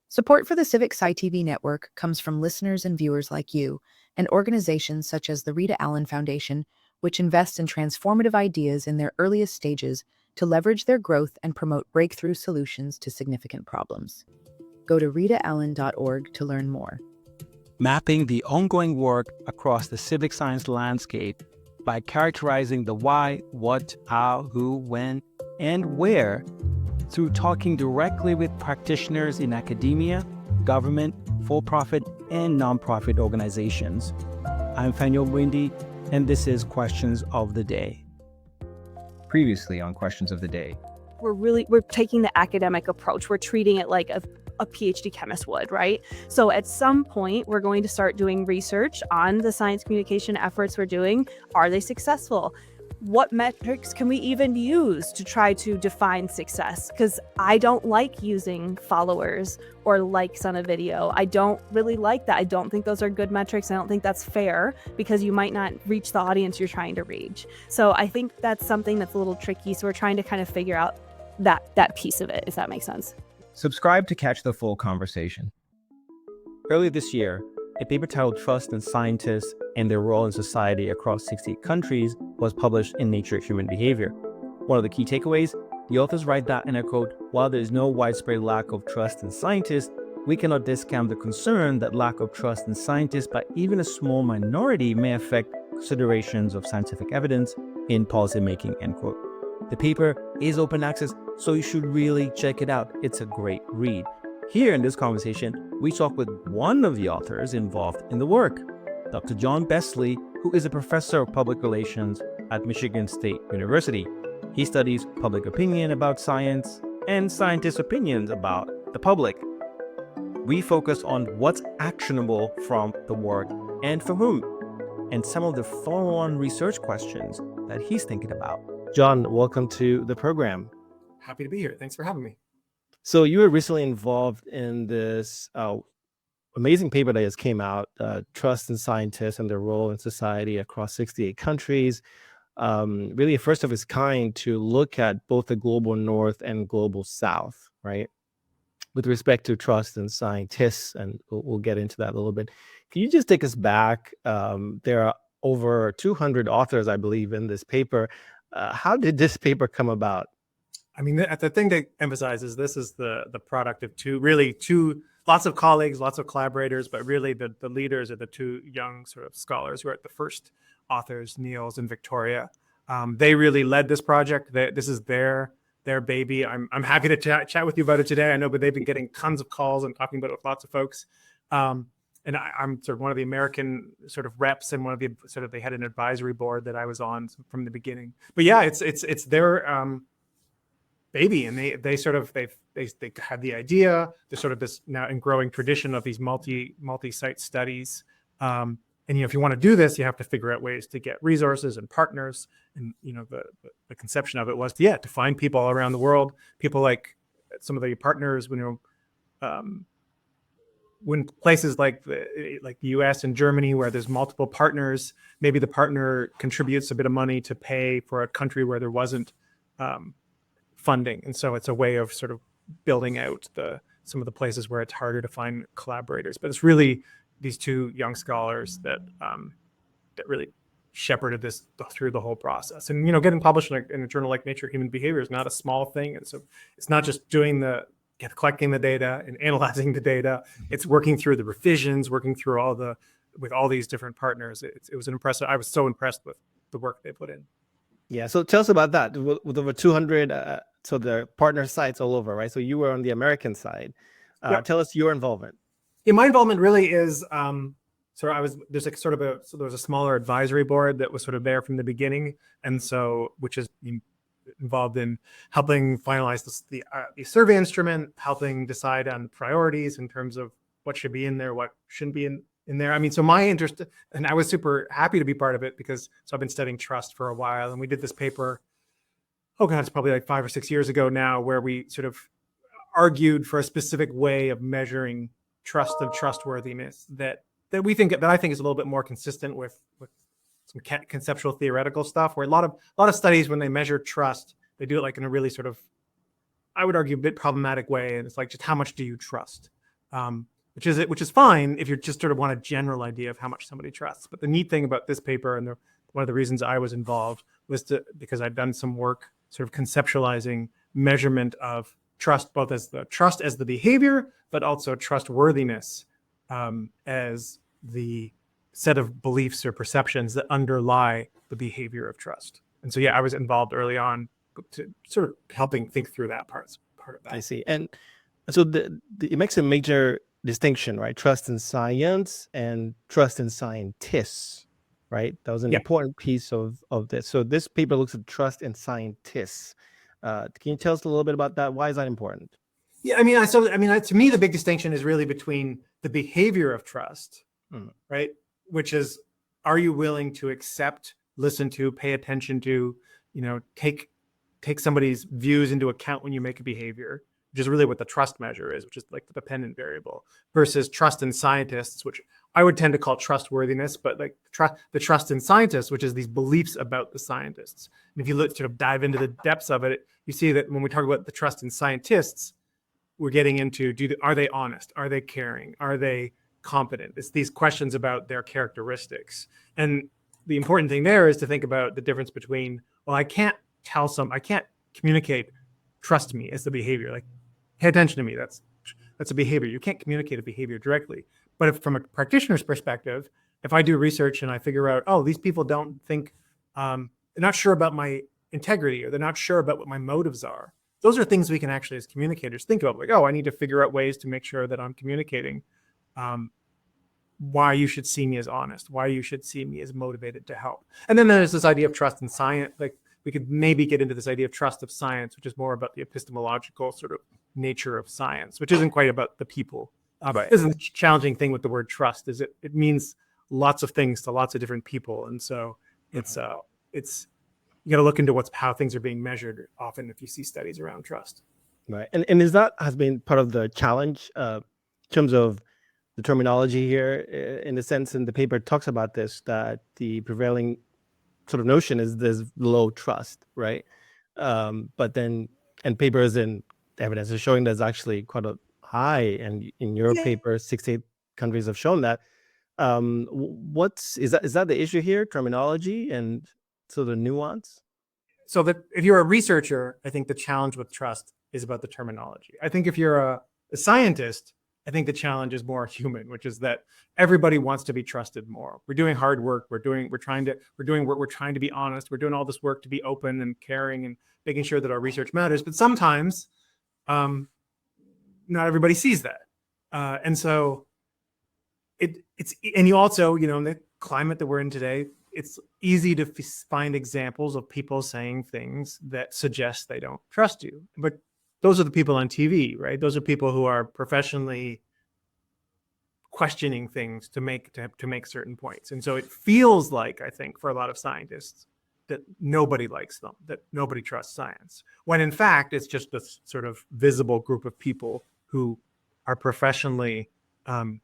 Support for the CivicSciTV network comes from listeners and viewers like you, and organizations such as the Rita Allen Foundation, which invest in transformative ideas in their earliest stages to leverage their growth and promote breakthrough solutions to significant problems. Go to ritaallen.org to learn more. Mapping the ongoing work across the civic science landscape by characterizing the why, what, how, who, when, and where through talking directly with practitioners in academia, government, for-profit, and nonprofit organizations. I'm Fanuel Muindi, and this is Questions of the Day. Previously on Questions of the Day. We're taking the academic approach. We're treating it like a PhD chemist would, right? So at some point, we're going to start doing research on the science communication efforts we're doing. Are they successful? What metrics can we even use to try to define success? Because I don't like using followers or likes on a video. I don't really like that. I don't think those are good metrics. I don't think that's fair because you might not reach the audience you're trying to reach. So I think that's something that's a little tricky. So we're trying to kind of figure out that piece of it, if that makes sense. Subscribe to catch the full conversation. Earlier this year, a paper titled Trust in Scientists and Their Role in Society Across 68 Countries was published in Nature Human Behavior. One of the key takeaways, the authors write that, and I quote, "While there is no widespread lack of trust in scientists, we cannot discount the concern that lack of trust in scientists by even a small minority may affect considerations of scientific evidence in policymaking," end quote. The paper is open access, so you should really check it out. It's a great read. Here in this conversation, we talk with one of the authors involved in the work, Dr. John Besley, who is a professor of public relations at Michigan State University. He studies public opinion about science and scientists' opinions about the public. We focus on what's actionable from the work and for whom, and some of the follow-on research questions that he's thinking about. John, welcome to the program. Happy to be here. Thanks for having me. So you were recently involved in this amazing paper that just came out, Trust in Scientists and Their Role in Society Across 68 Countries. Really a first of its kind to look at both the global north and global south, right? With respect to trust in scientists, and we'll get into that a little bit. Can you just take us back? There are over 200 authors, I believe, in this paper. How did this paper come about? I mean, the thing to emphasize is this is the product of two, lots of colleagues, lots of collaborators, but really the leaders are the two young sort of scholars who are the first authors, Niels and Victoria. They really led this project. This is their baby. I'm happy to chat with you about it today. I know, but they've been getting tons of calls and talking about it with lots of folks. And I'm sort of one of the American sort of reps, and one of the sort of, they had an advisory board that I was on from the beginning. But yeah, it's their baby, and they had the idea. There's sort of this now and growing tradition of these multi-site studies. And if you want to do this, you have to figure out ways to get resources and partners. And the conception of it was to find people all around the world, people like some of the partners, when places like the US and Germany, where there's multiple partners, maybe the partner contributes a bit of money to pay for a country where there wasn't funding. And so it's a way of sort of building out some of the places where it's harder to find collaborators. But it's really these two young scholars that really shepherded this through the whole process. And getting published in a journal like Nature Human Behavior is not a small thing. And so it's not just collecting the data and analyzing the data. It's working through the revisions, working through with all these different partners. It was an impressive. I was so impressed with the work they put in. Yeah. So tell us about that. With over 200, so the partner sites all over, right? So you were on the American side. Yep. Tell us your involvement. Yeah, my involvement really is there's a smaller advisory board that was sort of there from the beginning, and so which is involved in helping finalize the survey instrument, helping decide on priorities in terms of what should be in there, what shouldn't be in there. I mean, so my interest, and I was super happy to be part of it because I've been studying trust for a while, and we did this paper, it's probably like 5 or 6 years ago now, where we sort of argued for a specific way of measuring trustworthiness that I think is a little bit more consistent with some conceptual theoretical stuff, where a lot of studies, when they measure trust, they do it like in a really sort of, I would argue, a bit problematic way. And it's like, just how much do you trust? which is fine if you just sort of want a general idea of how much somebody trusts. But the neat thing about this paper, and one of the reasons I was involved, was because I'd done some work sort of conceptualizing measurement of trust, both as the behavior, but also trustworthiness as the set of beliefs or perceptions that underlie the behavior of trust. And so, yeah, I was involved early on to sort of helping think through that part of that. I see. And so it makes a major distinction, right? Trust in science and trust in scientists, right? That was an important piece of this. So this paper looks at trust in scientists. Can you tell us a little bit about that? Why is that important? Yeah, to me, the big distinction is really between the behavior of trust, right? Which is, are you willing to accept, listen to, pay attention to, take somebody's views into account when you make a behavior, which is really what the trust measure is, which is like the dependent variable, versus trust in scientists, which I would tend to call trustworthiness, but like the trust in scientists, which is these beliefs about the scientists. And if you sort of dive into the depths of it, you see that when we talk about the trust in scientists, we're getting into, are they honest? Are they caring? Are they competent? It's these questions about their characteristics. And the important thing there is to think about the difference between, well, I can't communicate, trust me, as the behavior. Like, pay attention to me. That's a behavior. You can't communicate a behavior directly. But if from a practitioner's perspective, if I do research and I figure out, oh, these people don't think, they're not sure about my integrity, or they're not sure about what my motives are. Those are things we can actually, as communicators, think about. Like, oh, I need to figure out ways to make sure that I'm communicating why you should see me as honest, why you should see me as motivated to help. And then there's this idea of trust in science. Like, we could maybe get into this idea of trust of science, which is more about the epistemological sort of nature of science, which isn't quite about the people. This is a challenging thing with the word trust, is it means lots of things to lots of different people. And so it's you got to look into how things are being measured often if you see studies around trust. Right. And is that has been part of the challenge in terms of the terminology here, in the sense, and the paper talks about this, that the prevailing sort of notion is there's low trust, right? But then, and papers and evidence is showing there's actually quite a high, and in your paper, 68 countries have shown that. Is that the issue here, terminology and so the nuance? So that if you're a researcher, I think the challenge with trust is about the terminology. I think if you're a scientist, I think the challenge is more human, which is that everybody wants to be trusted more. We're doing hard work. We're trying to be honest. We're doing all this work to be open and caring and making sure that our research matters. But sometimes, not everybody sees that, and so and you also, in the climate that we're in today, it's easy to find examples of people saying things that suggest they don't trust you. But those are the people on TV, right? Those are people who are professionally questioning things to make certain points. And so it feels like, I think, for a lot of scientists, that nobody likes them, that nobody trusts science, when in fact it's just a sort of visible group of people who are professionally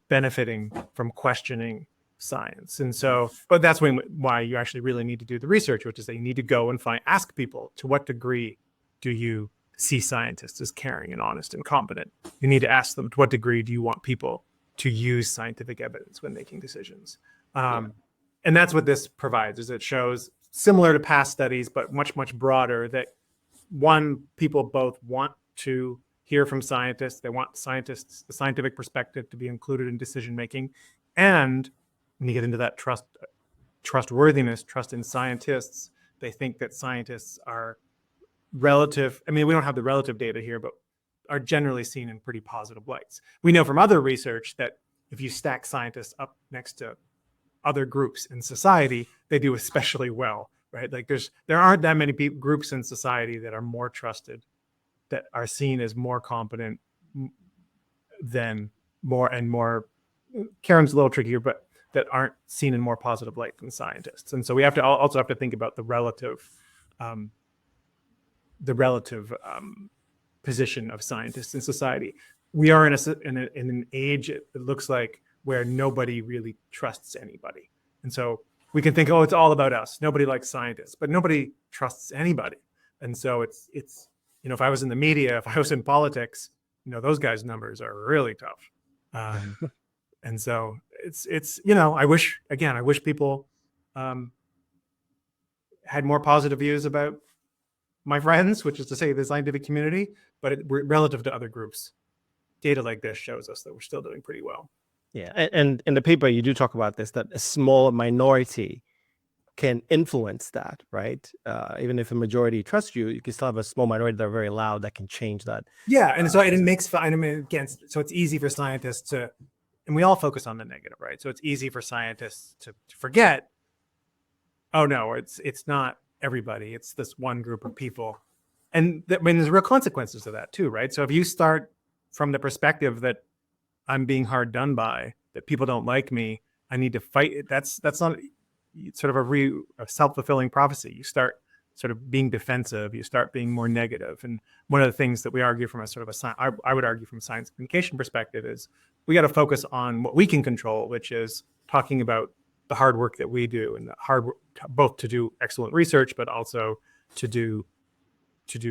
benefiting from questioning science. And so, but that's why you actually really need to do the research, which is that you need to go and ask people, to what degree do you see scientists as caring and honest and competent? You need to ask them, to what degree do you want people to use scientific evidence when making decisions? And that's what this provides, is it shows, similar to past studies, but much, much broader, that people both want to hear from scientists. They want the scientific perspective to be included in decision making. And when you get into that trustworthiness, trust in scientists, they think that scientists are relative. I mean, we don't have the relative data here, but are generally seen in pretty positive lights. We know from other research that if you stack scientists up next to other groups in society, they do especially well, right? Like there aren't that many groups in society that are more trusted, that are seen as more competent than more. Karen's a little trickier, but that aren't seen in more positive light than scientists. And so we also have to think about the relative position of scientists in society. We are in an age, it looks like, where nobody really trusts anybody. And so we can think, oh, it's all about us. Nobody likes scientists, but nobody trusts anybody. And so it's if I was in the media, if I was in politics, those guys' numbers are really tough. And so it's you know, I wish people had more positive views about my friends, which is to say the scientific community, but relative to other groups, data like this shows us that we're still doing pretty well. Yeah, and in the paper you do talk about this, that a small minority can influence that, right? Even if a majority trusts you, you can still have a small minority that are very loud that can change that. Yeah, and so it makes, I mean, again, so it's easy for scientists to, and we all focus on the negative, right? So it's easy for scientists to forget, oh no, it's not everybody, it's this one group of people. And I mean, there's real consequences to that too, right? So if you start from the perspective that I'm being hard done by, that people don't like me, I need to fight it, that's not sort of a self-fulfilling prophecy. You start sort of being defensive, you start being more negative. And one of the things that we argue from a sort of I would argue from a science communication perspective is we got to focus on what we can control, which is talking about the hard work that we do, and the hard work both to do excellent research, but also to do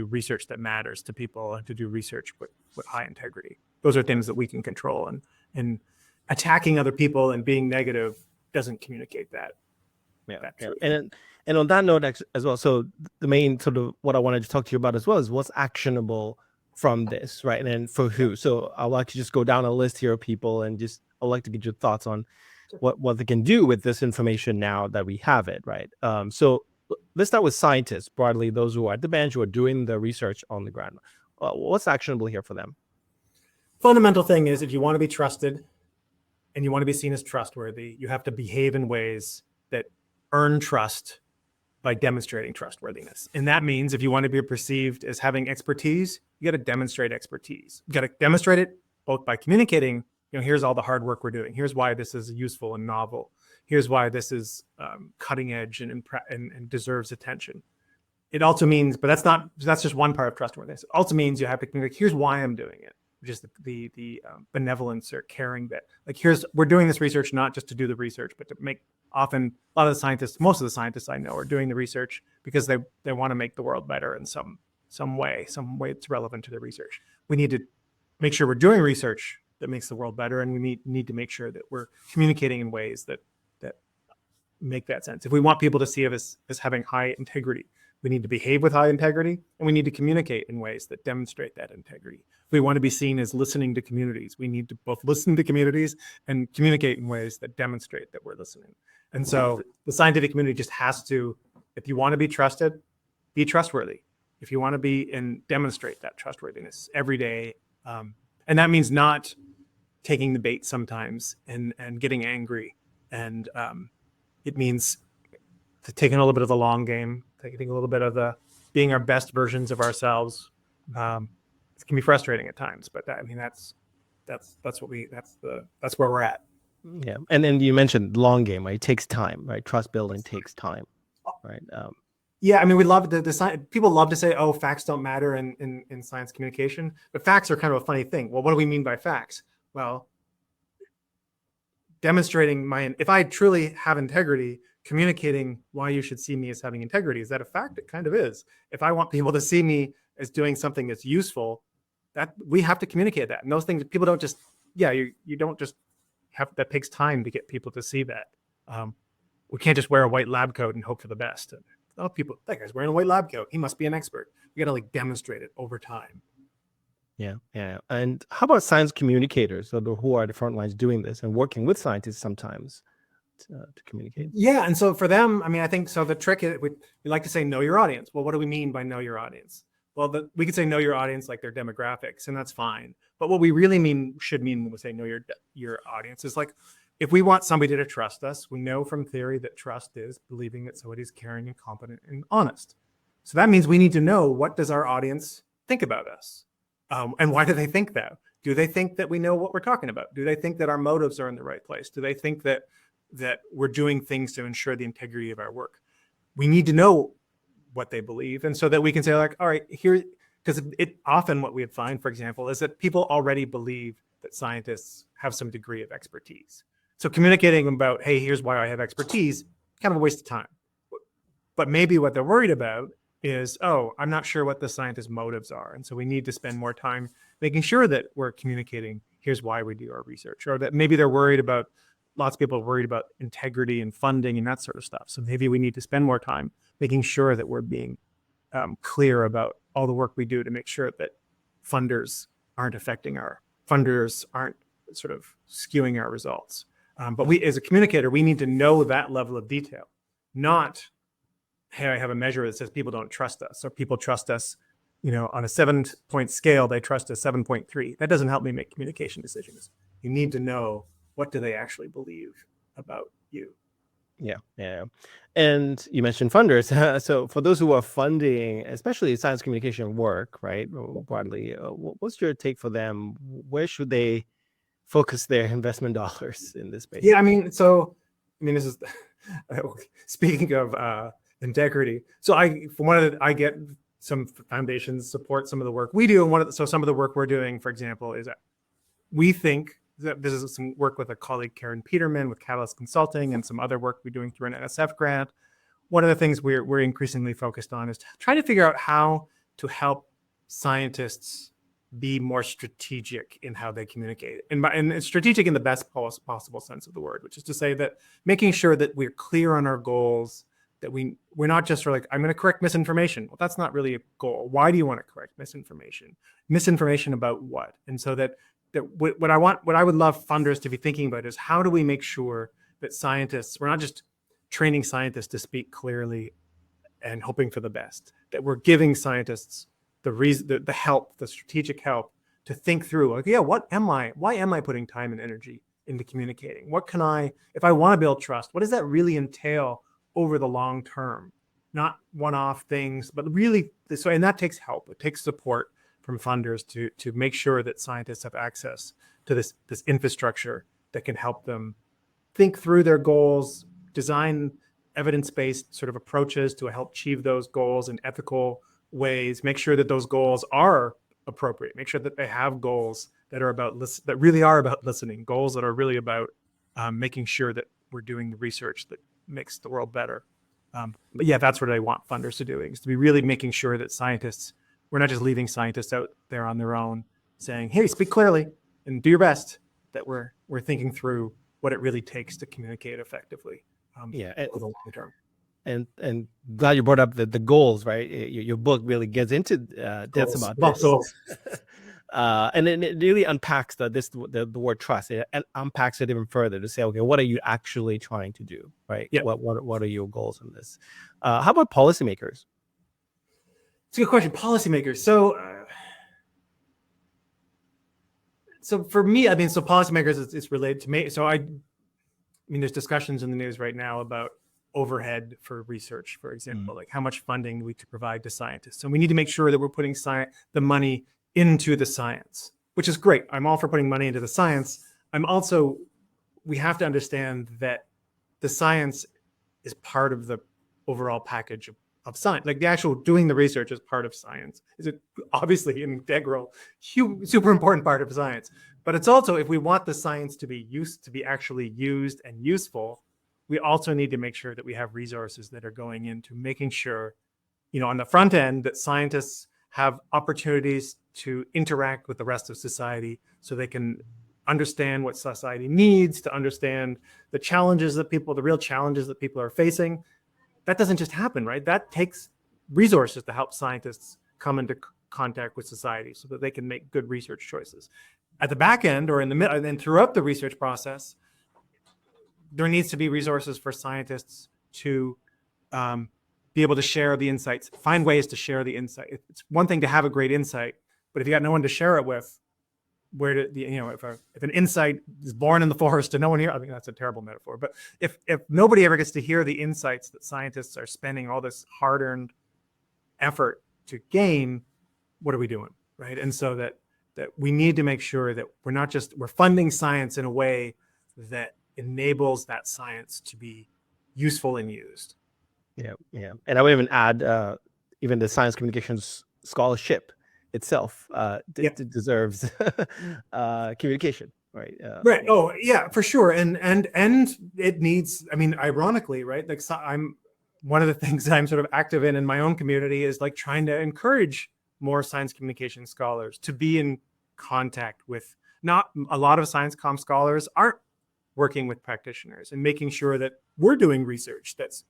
research that matters to people, and to do research with high integrity. Those are things that we can control, and attacking other people and being negative doesn't communicate that. Yeah. And on that note as well, so the main sort of what I wanted to talk to you about as well is what's actionable from this, right? And then for who. So I'd like to just go down a list here of people, and just I'd like to get your thoughts on what they can do with this information now that we have it, right? So let's start with scientists, broadly, those who are at the bench, who are doing the research on the ground. What's actionable here for them? Fundamental thing is, if you want to be trusted and you want to be seen as trustworthy, you have to behave in ways that earn trust by demonstrating trustworthiness. And that means if you want to be perceived as having expertise, you got to demonstrate expertise. You got to demonstrate it both by communicating, you know, here's all the hard work we're doing. Here's why this is useful and novel. Here's why this is cutting edge and deserves attention. It also means, but that's just one part of trustworthiness. It also means you have to communicate, here's why I'm doing it, which is the benevolence or caring bit. Like, we're doing this research not just to do the research, but to make, often a lot of the scientists, most of the scientists I know are doing the research because they want to make the world better in some way it's relevant to their research. We need to make sure we're doing research that makes the world better, and we need to make sure that we're communicating in ways that make that sense. If we want people to see us as having high integrity, we need to behave with high integrity, and we need to communicate in ways that demonstrate that integrity. If we want to be seen as listening to communities, we need to both listen to communities and communicate in ways that demonstrate that we're listening. And so the scientific community just has to, if you want to be trusted, be trustworthy. If you want to be and demonstrate that trustworthiness every day. And that means not taking the bait sometimes and getting angry. And it means taking a little bit of the long game, taking a little bit of the being our best versions of ourselves. It can be frustrating at times, but that's where we're at. Yeah, and then you mentioned long game, right? It takes time, right? Trust building takes time, right? Yeah, I mean, we love people love to say, "Oh, facts don't matter in science communication," but facts are kind of a funny thing. Well, what do we mean by facts? Well, demonstrating if I truly have integrity, communicating why you should see me as having integrity, is that a fact? It kind of is. If I want people to see me as doing something that's useful, that we have to communicate that. And those things, people don't just, you don't just have, that takes time to get people to see that. We can't just wear a white lab coat and hope for the best. Oh, people, that guy's wearing a white lab coat, he must be an expert. We got to demonstrate it over time. Yeah. And how about science communicators, who are the front lines doing this and working with scientists sometimes to communicate? Yeah, and so for them, I mean, I think so. The trick is we like to say know your audience. Well, what do we mean by know your audience? Well, we could say know your audience like their demographics, and that's fine. But what we really should mean when we say know your audience is like, if we want somebody to trust us, we know from theory that trust is believing that somebody's caring and competent and honest. So that means we need to know, what does our audience think about us? And why do they think that? Do they think that we know what we're talking about? Do they think that our motives are in the right place? Do they think that we're doing things to ensure the integrity of our work? We need to know what they believe, and so that we can say, like, all right, here, because it often what we find, for example, is that people already believe that scientists have some degree of expertise. So communicating about, hey, here's why I have expertise, kind of a waste of time. But maybe what they're worried about is, oh, I'm not sure what the scientist's motives are. And so we need to spend more time making sure that we're communicating, here's why we do our research, or that maybe they're worried about, lots of people are worried about integrity and funding and that sort of stuff. So maybe we need to spend more time making sure that we're being clear about all the work we do to make sure that funders aren't sort of skewing our results. But we, as a communicator, we need to know that level of detail, not, hey, I have a measure that says people don't trust us, or people trust us, on a 7-point scale, they trust us 7.3. That doesn't help me make communication decisions. You need to know, what do they actually believe about you? Yeah. And you mentioned funders. So for those who are funding, especially science communication work, right, broadly, what's your take for them? Where should they focus their investment dollars in this space? Yeah, this is speaking of integrity. So I get some foundations support some of the work we do, and some of the work we're doing, for example, is that we think that this is some work with a colleague, Karen Peterman, with Catalyst Consulting, and some other work we're doing through an NSF grant. One of the things we're increasingly focused on is trying to figure out how to help scientists be more strategic in how they communicate, and strategic in the best possible sense of the word, which is to say that making sure that we're clear on our goals, that we're not just like, I'm going to correct misinformation. Well, that's not really a goal. Why do you want to correct misinformation? Misinformation about what? And so that what I would love funders to be thinking about is, how do we make sure that scientists, we're not just training scientists to speak clearly and hoping for the best, that we're giving scientists the help, the strategic help to think through, like, why am I putting time and energy into communicating? What can if I want to build trust, what does that really entail over the long term? Not one-off things, but really, and that takes help. It takes support from funders to make sure that scientists have access to this infrastructure that can help them think through their goals, design evidence-based sort of approaches to help achieve those goals in ethical ways, make sure that those goals are appropriate, make sure that they have goals that really are about listening, goals that are really about making sure that we're doing the research that makes the world better. But yeah, that's what I want funders to do, is to be really making sure that we're not just leaving scientists out there on their own saying, hey, speak clearly and do your best, that we're thinking through what it really takes to communicate effectively over the long term. And glad you brought up the goals, right? Your book really gets into depths about this. And then it really unpacks the word trust. It unpacks it even further to say, okay, what are you actually trying to do, right? Yeah. What are your goals in this? How about policymakers? It's a good question. Policymakers. So for me, so policymakers is related to me. So there's discussions in the news right now about overhead for research, for example, like how much funding we to provide to scientists. So we need to make sure that we're putting the money into the science, which is great. I'm all for putting money into the science. We have to understand that the science is part of the overall package of science. Like, the actual doing the research is part of science. Is it obviously an integral, super important part of science? But it's also, if we want the science to be actually used and useful, we also need to make sure that we have resources that are going into making sure, on the front end, that scientists have opportunities to interact with the rest of society so they can understand what society needs, to understand the real challenges that people are facing. That doesn't just happen, right? That takes resources to help scientists come into contact with society so that they can make good research choices. At the back end, or in the middle, and then throughout the research process, there needs to be resources for scientists to be able to share the insights, find ways to share the insight. It's one thing to have a great insight, but if you got no one to share it with, if an insight is born in the forest and no one here, that's a terrible metaphor, but if nobody ever gets to hear the insights that scientists are spending all this hard-earned effort to gain, what are we doing, right? And so that we need to make sure that we're funding science in a way that enables that science to be useful and used. Yeah. And I would even add, even the science communications scholarship itself deserves communication, right? Right. Oh, yeah, for sure. And it needs, ironically, right? Like, I'm one of the things that I'm sort of active in my own community is like trying to encourage more science communication scholars to be in contact with not a lot of science comm scholars aren't working with practitioners and making sure that we're doing research that's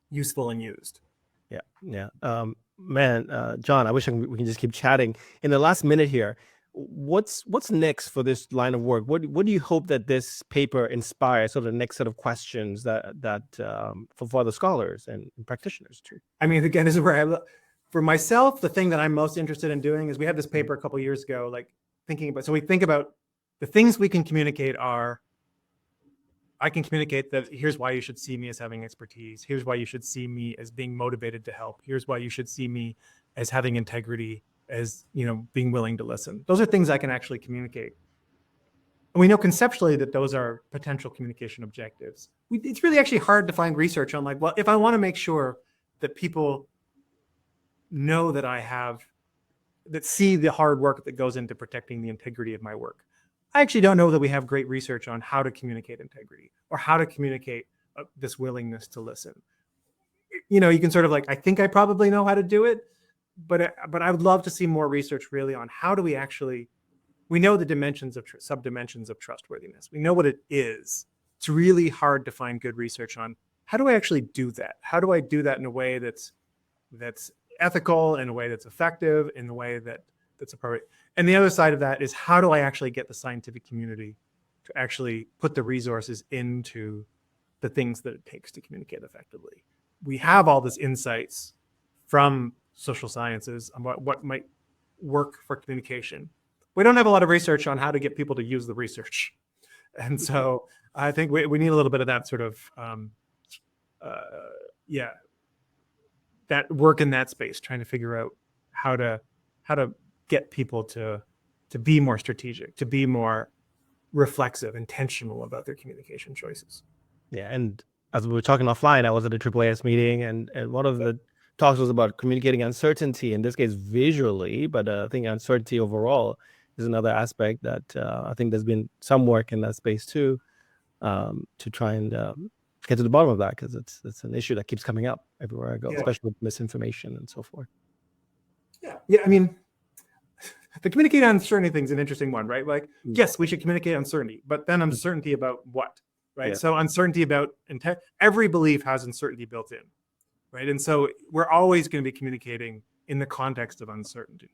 useful and used. Yeah. John, I wish we can just keep chatting. In the last minute here, what's next for this line of work? What do you hope that this paper inspires, sort of the next set of questions that for other scholars and practitioners too? I mean, again, this is where for myself, the thing that I'm most interested in doing is we had this paper a couple of years ago, like thinking about, so we think about the things we can communicate are, I can communicate that here's why you should see me as having expertise. Here's why you should see me as being motivated to help. Here's why you should see me as having integrity, as, you know, being willing to listen. Those are things I can actually communicate. And we know conceptually that those are potential communication objectives. It's really actually hard to find research on, like, well, if I want to make sure that people know that see the hard work that goes into protecting the integrity of my work. I actually don't know that we have great research on how to communicate integrity or how to communicate this willingness to listen. You know, you can sort of like, I think I probably know how to do it, but I would love to see more research really on how do we actually, we know the dimensions of subdimensions of trustworthiness. We know what it is. It's really hard to find good research on how do I actually do that? How do I do that in a way that's ethical, in a way that's effective, in a way that's appropriate? And the other side of that is how do I actually get the scientific community to actually put the resources into the things that it takes to communicate effectively? We have all these insights from social sciences about what might work for communication. We don't have a lot of research on how to get people to use the research. And so I think we need a little bit of that sort of, that work in that space, trying to figure out how to get people to be more strategic, to be more reflexive, intentional about their communication choices. Yeah, and as we were talking offline, I was at a AAAS meeting, and one of the talks was about communicating uncertainty, in this case visually, but I think uncertainty overall is another aspect that I think there's been some work in that space too, to try and get to the bottom of that, because it's an issue that keeps coming up everywhere I go, especially with misinformation and so forth. Yeah, I mean, the communicating uncertainty thing is an interesting one, right? Like, yes, we should communicate uncertainty, but then uncertainty about what, right? Yeah. So uncertainty about intent. Every belief has uncertainty built in, right? And so we're always going to be communicating in the context of uncertainty.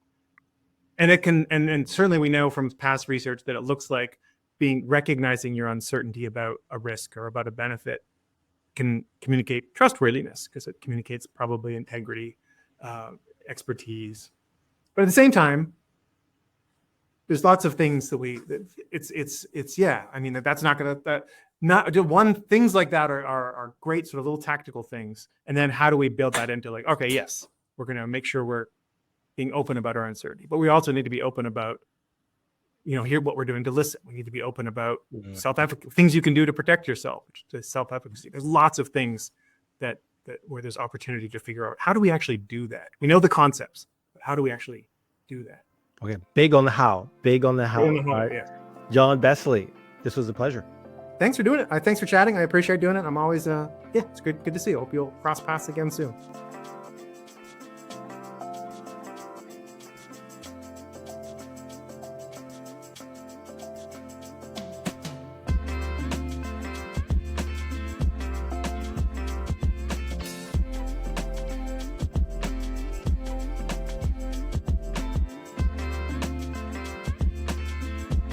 And it can, and certainly we know from past research that it looks like recognizing your uncertainty about a risk or about a benefit can communicate trustworthiness, because it communicates probably integrity, expertise. But at the same time, there's lots of things I mean, that's not going to, things like that are great sort of little tactical things. And then how do we build that into, like, okay, yes, we're going to make sure we're being open about our uncertainty, but we also need to be open about, you know, hear what we're doing to listen. We need to be open about self-efficacy, things you can do to protect yourself, to self-efficacy. There's lots of things that where there's opportunity to figure out, how do we actually do that? We know the concepts, but how do we actually do that? Okay, big on the how. Right? Yeah. John Besley, this was a pleasure. Thanks for doing it. Thanks for chatting. I appreciate doing it. I'm always, it's good to see you. Hope you'll cross paths again soon.